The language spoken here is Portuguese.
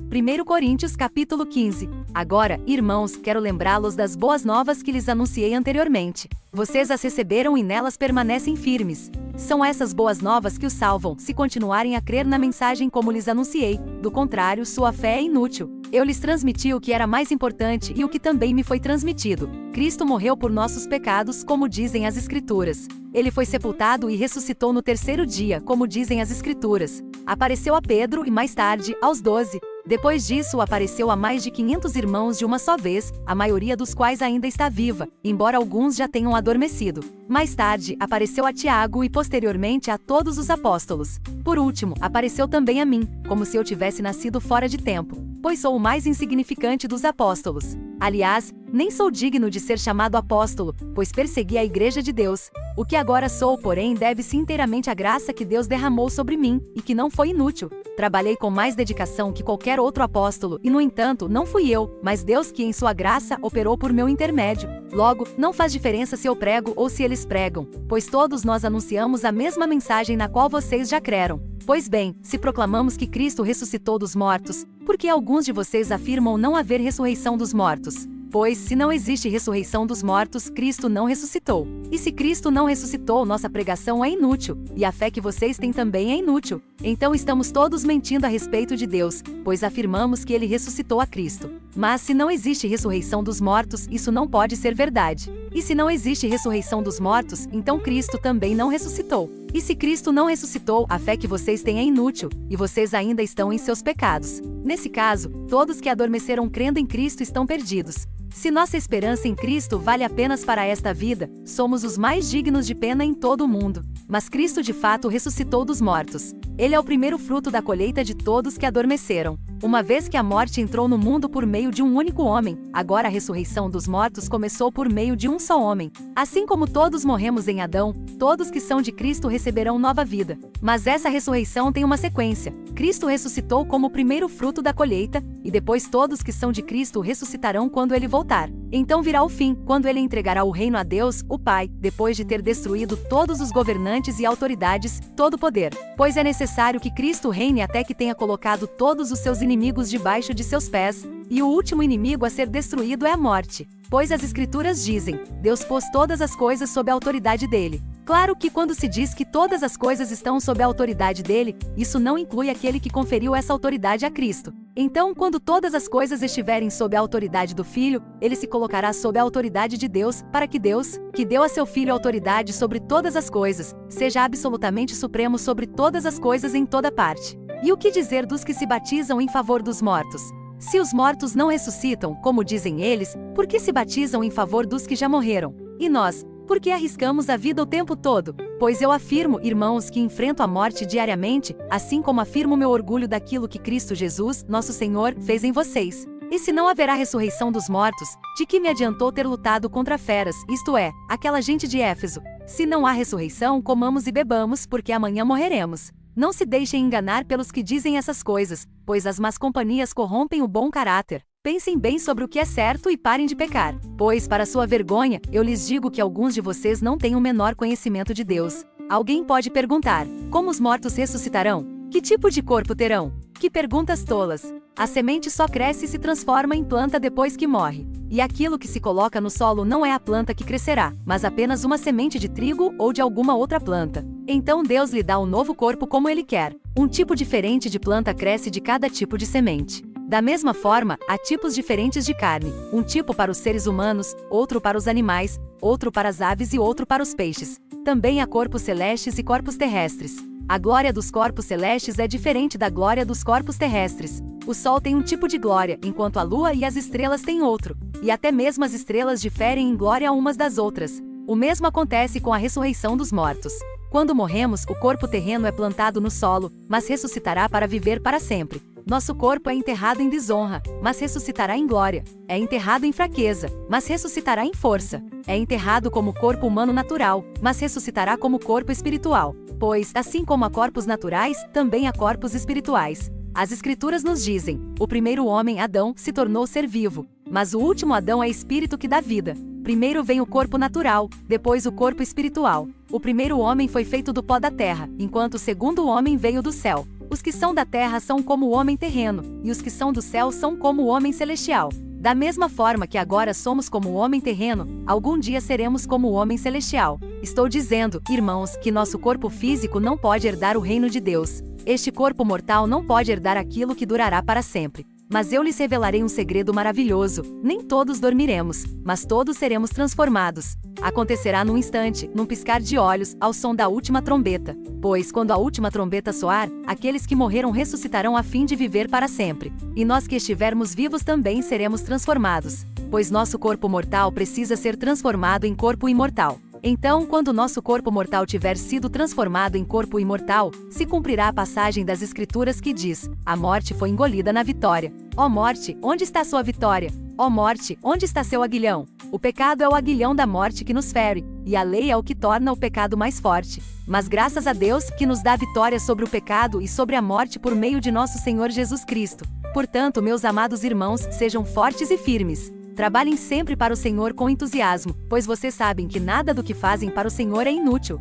1 Coríntios capítulo 15. Agora, irmãos, quero lembrá-los das boas novas que lhes anunciei anteriormente. Vocês as receberam e nelas permanecem firmes. São essas boas novas que os salvam, se continuarem a crer na mensagem como lhes anunciei. Do contrário, sua fé é inútil. Eu lhes transmiti o que era mais importante e o que também me foi transmitido. Cristo morreu por nossos pecados, como dizem as Escrituras. Ele foi sepultado e ressuscitou no terceiro dia, como dizem as Escrituras. Apareceu a Pedro e mais tarde, aos 12. Depois disso, apareceu a mais de 500 irmãos de uma só vez, a maioria dos quais ainda está viva, embora alguns já tenham adormecido. Mais tarde, apareceu a Tiago e posteriormente a todos os apóstolos. Por último, apareceu também a mim, como se eu tivesse nascido fora de tempo, pois sou o mais insignificante dos apóstolos. Aliás, nem sou digno de ser chamado apóstolo, pois persegui a igreja de Deus. O que agora sou, porém, deve-se inteiramente à graça que Deus derramou sobre mim, e que não foi inútil. Trabalhei com mais dedicação que qualquer outro apóstolo, e no entanto, não fui eu, mas Deus que em sua graça operou por meu intermédio. Logo, não faz diferença se eu prego ou se eles pregam, pois todos nós anunciamos a mesma mensagem na qual vocês já creram. Pois bem, se proclamamos que Cristo ressuscitou dos mortos, por que alguns de vocês afirmam não haver ressurreição dos mortos? Pois, se não existe ressurreição dos mortos, Cristo não ressuscitou. E se Cristo não ressuscitou, nossa pregação é inútil, e a fé que vocês têm também é inútil. Então estamos todos mentindo a respeito de Deus, pois afirmamos que Ele ressuscitou a Cristo. Mas se não existe ressurreição dos mortos, isso não pode ser verdade. E se não existe ressurreição dos mortos, então Cristo também não ressuscitou. E se Cristo não ressuscitou, a fé que vocês têm é inútil, e vocês ainda estão em seus pecados. Nesse caso, todos que adormeceram crendo em Cristo estão perdidos. Se nossa esperança em Cristo vale apenas para esta vida, somos os mais dignos de pena em todo o mundo. Mas Cristo de fato ressuscitou dos mortos. Ele é o primeiro fruto da colheita de todos que adormeceram. Uma vez que a morte entrou no mundo por meio de um único homem, agora a ressurreição dos mortos começou por meio de um só homem. Assim como todos morremos em Adão, todos que são de Cristo receberão nova vida. Mas essa ressurreição tem uma sequência. Cristo ressuscitou como o primeiro fruto da colheita, e depois todos que são de Cristo ressuscitarão quando ele voltar. Então virá o fim, quando ele entregará o reino a Deus, o Pai, depois de ter destruído todos os governantes e autoridades, todo o poder. Pois é necessário que Cristo reine até que tenha colocado todos os seus inimigos debaixo de seus pés, e o último inimigo a ser destruído é a morte. Pois as Escrituras dizem, Deus pôs todas as coisas sob a autoridade dele. Claro que quando se diz que todas as coisas estão sob a autoridade dele, isso não inclui aquele que conferiu essa autoridade a Cristo. Então, quando todas as coisas estiverem sob a autoridade do Filho, ele se colocará sob a autoridade de Deus, para que Deus, que deu a seu Filho autoridade sobre todas as coisas, seja absolutamente supremo sobre todas as coisas em toda parte. E o que dizer dos que se batizam em favor dos mortos? Se os mortos não ressuscitam, como dizem eles, por que se batizam em favor dos que já morreram? E nós, por que arriscamos a vida o tempo todo? Pois eu afirmo, irmãos, que enfrento a morte diariamente, assim como afirmo meu orgulho daquilo que Cristo Jesus, nosso Senhor, fez em vocês. E se não haverá ressurreição dos mortos, de que me adiantou ter lutado contra feras, isto é, aquela gente de Éfeso? Se não há ressurreição, comamos e bebamos, porque amanhã morreremos. Não se deixem enganar pelos que dizem essas coisas, pois as más companhias corrompem o bom caráter. Pensem bem sobre o que é certo e parem de pecar. Pois, para sua vergonha, eu lhes digo que alguns de vocês não têm o menor conhecimento de Deus. Alguém pode perguntar, como os mortos ressuscitarão? Que tipo de corpo terão? Que perguntas tolas! A semente só cresce e se transforma em planta depois que morre. E aquilo que se coloca no solo não é a planta que crescerá, mas apenas uma semente de trigo ou de alguma outra planta. Então Deus lhe dá um novo corpo como ele quer. Um tipo diferente de planta cresce de cada tipo de semente. Da mesma forma, há tipos diferentes de carne, um tipo para os seres humanos, outro para os animais, outro para as aves e outro para os peixes. Também há corpos celestes e corpos terrestres. A glória dos corpos celestes é diferente da glória dos corpos terrestres. O sol tem um tipo de glória, enquanto a lua e as estrelas têm outro. E até mesmo as estrelas diferem em glória umas das outras. O mesmo acontece com a ressurreição dos mortos. Quando morremos, o corpo terreno é plantado no solo, mas ressuscitará para viver para sempre. Nosso corpo é enterrado em desonra, mas ressuscitará em glória. É enterrado em fraqueza, mas ressuscitará em força. É enterrado como corpo humano natural, mas ressuscitará como corpo espiritual. Pois, assim como há corpos naturais, também há corpos espirituais. As Escrituras nos dizem, o primeiro homem, Adão, se tornou ser vivo, mas o último Adão é espírito que dá vida. Primeiro vem o corpo natural, depois o corpo espiritual. O primeiro homem foi feito do pó da terra, enquanto o segundo homem veio do céu. O Os que são da terra são como o homem terreno, e os que são do céu são como o homem celestial. Da mesma forma que agora somos como o homem terreno, algum dia seremos como o homem celestial. Estou dizendo, irmãos, que nosso corpo físico não pode herdar o reino de Deus. Este corpo mortal não pode herdar aquilo que durará para sempre. Mas eu lhes revelarei um segredo maravilhoso: nem todos dormiremos, mas todos seremos transformados. Acontecerá num instante, num piscar de olhos, ao som da última trombeta. Pois, quando a última trombeta soar, aqueles que morreram ressuscitarão a fim de viver para sempre. E nós que estivermos vivos também seremos transformados. Pois nosso corpo mortal precisa ser transformado em corpo imortal. Então, quando nosso corpo mortal tiver sido transformado em corpo imortal, se cumprirá a passagem das Escrituras que diz: a morte foi engolida na vitória. Ó morte, onde está sua vitória? Ó morte, onde está seu aguilhão? O pecado é o aguilhão da morte que nos fere, e a lei é o que torna o pecado mais forte. Mas graças a Deus, que nos dá a vitória sobre o pecado e sobre a morte por meio de nosso Senhor Jesus Cristo. Portanto, meus amados irmãos, sejam fortes e firmes. Trabalhem sempre para o Senhor com entusiasmo, pois vocês sabem que nada do que fazem para o Senhor é inútil.